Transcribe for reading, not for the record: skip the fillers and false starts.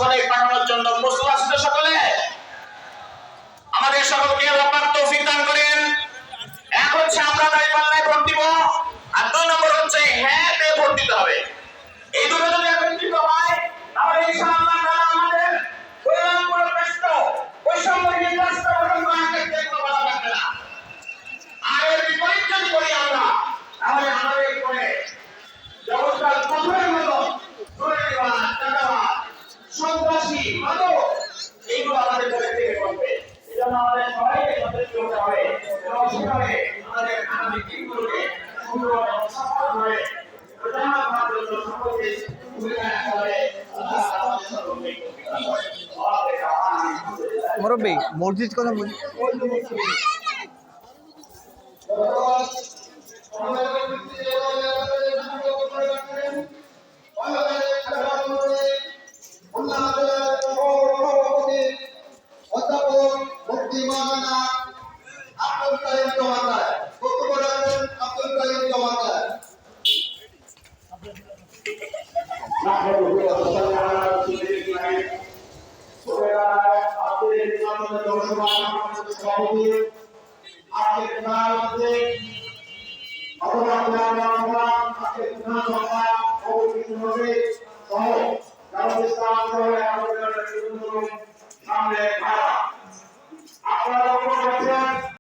সকলে পাঠানোর জন্য প্রস্তুত আছে সকলে? আমাদের সকলকে আল্লাহ পাক তৌফিক দান করেন। এক হচ্ছে আমরা দাঁড়িপাল্লায় ভোট দিব, আর 2 নম্বর হচ্ছে হ্যাঁ তে ভোট দিতে হবে। এই দুটো যদি একত্রিত হয় তাহলে ইনশাআল্লাহ তাআলা আমাদের কল্যাণমূলক রাষ্ট্র, বৈষম্যহীন রাষ্ট্র গঠন করার ক্ষেত্রে কোনো বাধা থাকবে না। আর এর বিপরীত যদি করি আমরা, তাহলে আমাদের উপরে জগৎকাল পাথরের মতো দুর্নীতিবাদ, টাকাবাদ, সন্ত্রাসী, মাদক এইগুলো আমাদের ঘরে থেকে করবে। এজন্য আমাদের সবাইকে সচেতন হতে হবে এবং সেভাবে আমাদের আগামী দিনগুলোকে সুন্দর এবং সফল করে প্রচার করার জন্য সকলকে ভূমিকা রাখতে হবে। আল্লাহ আমাদের সকলকে মুরব্বী মসজিদ কথা বলি। আজকে